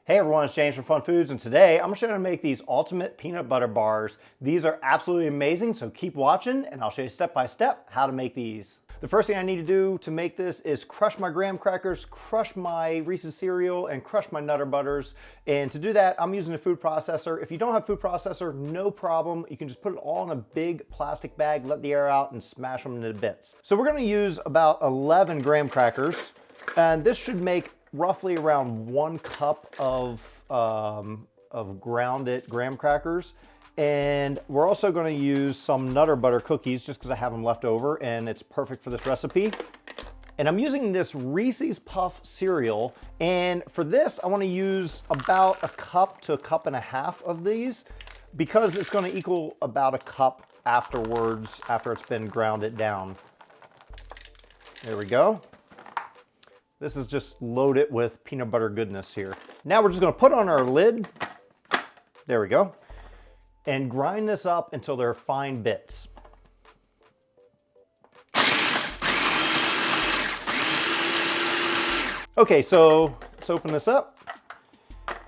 Hey everyone, it's James from FunFoods, and today I'm going to show you how to make these ultimate peanut butter bars. These are absolutely amazing, so keep watching and I'll show you step by step how to make these. The first thing I need to do to make this is crush my graham crackers, crush my Reese's cereal, and crush my Nutter Butters. And to do that, I'm using a food processor. If you don't have a food processor, no problem. You can just put it all in a big plastic bag, let the air out, and smash them into bits. So we're going to use about 11 graham crackers, and this should make roughly around 1 cup of grounded graham crackers. And we're also going to use some Nutter Butter cookies just because I have them left over and it's perfect for this recipe. And I'm using this Reese's Puff cereal, and for this I want to use about 1 cup to 1.5 cups of these because it's going to equal about 1 cup afterwards after it's been grounded down. There we go. This is just loaded with peanut butter goodness here. Now we're just going to put on our lid. There we go. And grind this up until they're fine bits. Okay, so let's open this up.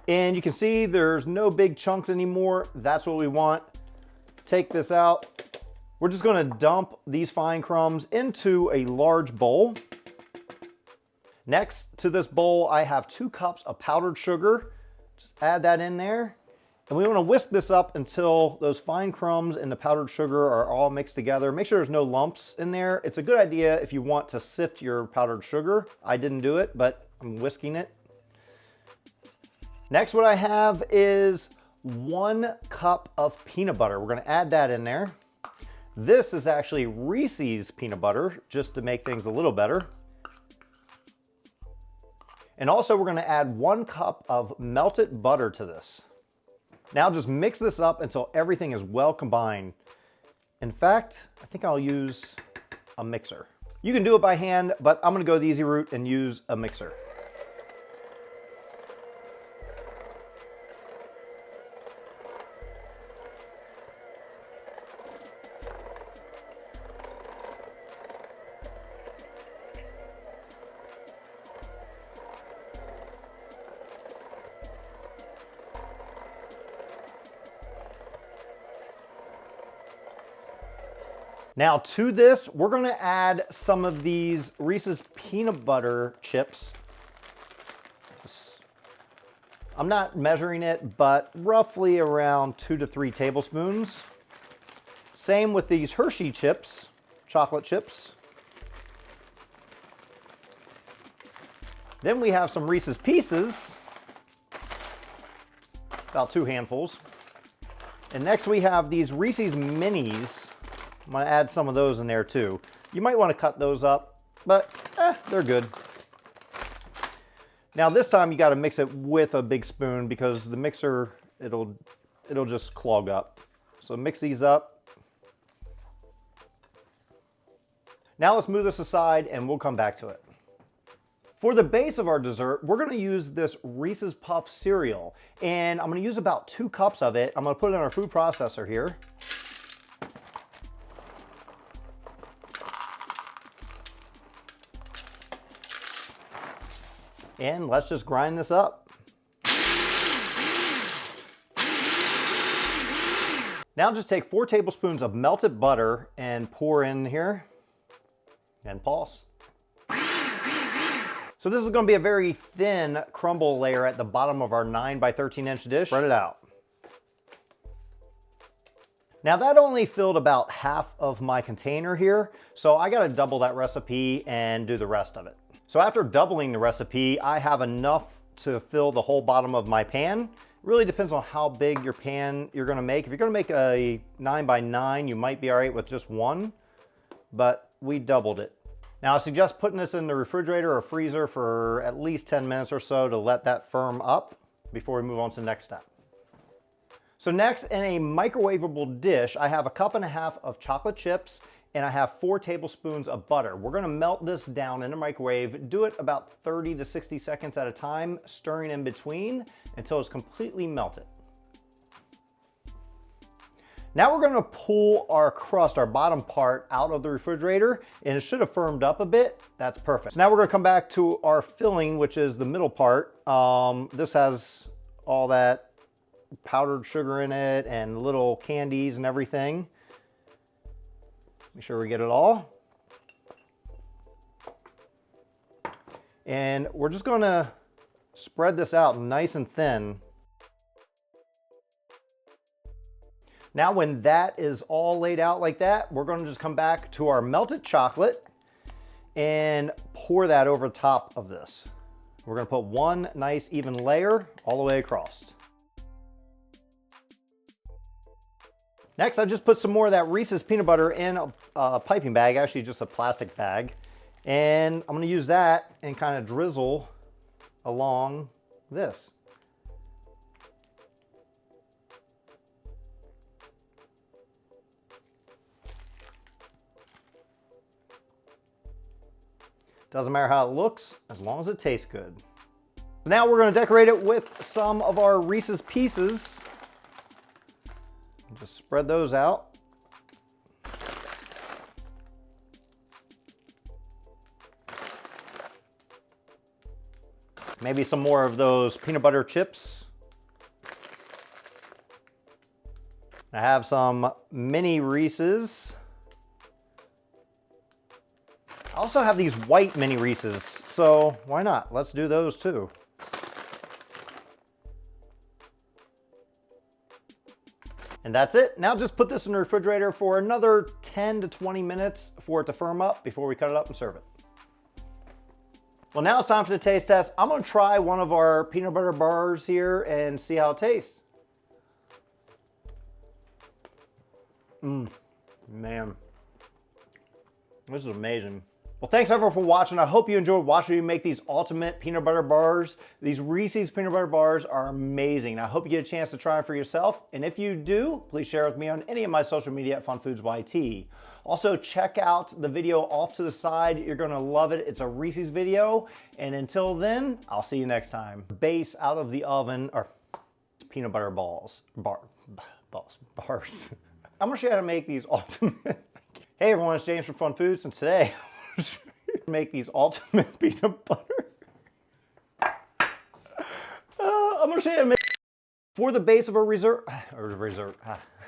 And you can see there's no big chunks anymore. That's what we want. Take this out. We're just going to dump these fine crumbs into a large bowl. Next to this bowl, I have 2 cups of powdered sugar. Just add that in there. And we want to whisk this up until those fine crumbs and the powdered sugar are all mixed together. Make sure there's no lumps in there. It's a good idea if you want to sift your powdered sugar. I didn't do it, but I'm whisking it. Next, what I have is 1 cup of peanut butter. We're going to add that in there. This is actually Reese's peanut butter, just to make things a little better. And also we're going to add 1 cup of melted butter to this. Now just mix this up until everything is well combined. In fact, I think I'll use a mixer. You can do it by hand, but I'm going to go the easy route and use a mixer. Now to this, we're going to add some of these Reese's peanut butter chips. I'm not measuring it, but roughly around 2 to 3 tablespoons. Same with these Hershey chips, chocolate chips. Then we have some Reese's Pieces, about 2 handfuls. And next we have these Reese's Minis. I'm going to add some of those in there too. You might want to cut those up, but they're good. Now this time you got to mix it with a big spoon because the mixer, it'll just clog up. So mix these up. Now let's move this aside and we'll come back to it. For the base of our dessert, we're going to use this Reese's Puff cereal, and I'm going to use about 2 cups of it. I'm going to put it in our food processor here. And let's just grind this up. Now just take 4 tablespoons of melted butter and pour in here and pulse. So this is going to be a very thin crumble layer at the bottom of our 9 by 13 inch dish. Spread it out. Now that only filled about half of my container here, so I got to double that recipe and do the rest of it. So after doubling the recipe, I have enough to fill the whole bottom of my pan. It really depends on how big your pan you're going to make. If you're going to make a 9 by 9, you might be all right with just 1, but we doubled it. Now I suggest putting this in the refrigerator or freezer for at least 10 minutes or so to let that firm up before we move on to the next step. So next, in a microwavable dish, I have 1.5 cups of chocolate chips and I have 4 tablespoons of butter. We're going to melt this down in the microwave. Do it about 30 to 60 seconds at a time, stirring in between until it's completely melted. Now we're going to pull our crust, our bottom part, out of the refrigerator, and it should have firmed up a bit. That's perfect. So now we're going to come back to our filling, which is the middle part. This has all that powdered sugar in it and little candies and everything. Make sure we get it all. And we're just gonna spread this out nice and thin. Now when that is all laid out like that, we're gonna just come back to our melted chocolate and pour that over the top of this. We're gonna put one nice even layer all the way across. Next, I just put some more of that Reese's peanut butter in a piping bag, actually just a plastic bag. And I'm gonna use that and kind of drizzle along this. Doesn't matter how it looks, as long as it tastes good. Now we're gonna decorate it with some of our Reese's Pieces. Just spread those out. Maybe some more of those peanut butter chips. I have some mini Reese's. I also have these white mini Reese's, so why not? Let's do those too. And that's it. Now just put this in the refrigerator for another 10 to 20 minutes for it to firm up before we cut it up and serve it. Well, now it's time for the taste test. I'm gonna try one of our peanut butter bars here and see how it tastes. Man, this is amazing. Well, thanks everyone for watching. I hope you enjoyed watching me make these ultimate peanut butter bars. These Reese's peanut butter bars are amazing. I hope you get a chance to try them for yourself. And if you do, please share with me on any of my social media at FunFoodsYT. Also, check out the video off to the side. You're gonna love it. It's a Reese's video. And until then, I'll see you next time. Base out of the oven, or peanut butter bars. I'm gonna show you how to make these ultimate. Hey everyone, it's James from FunFoods, and today, make these ultimate peanut butter. I'm gonna show you how to make for the base of a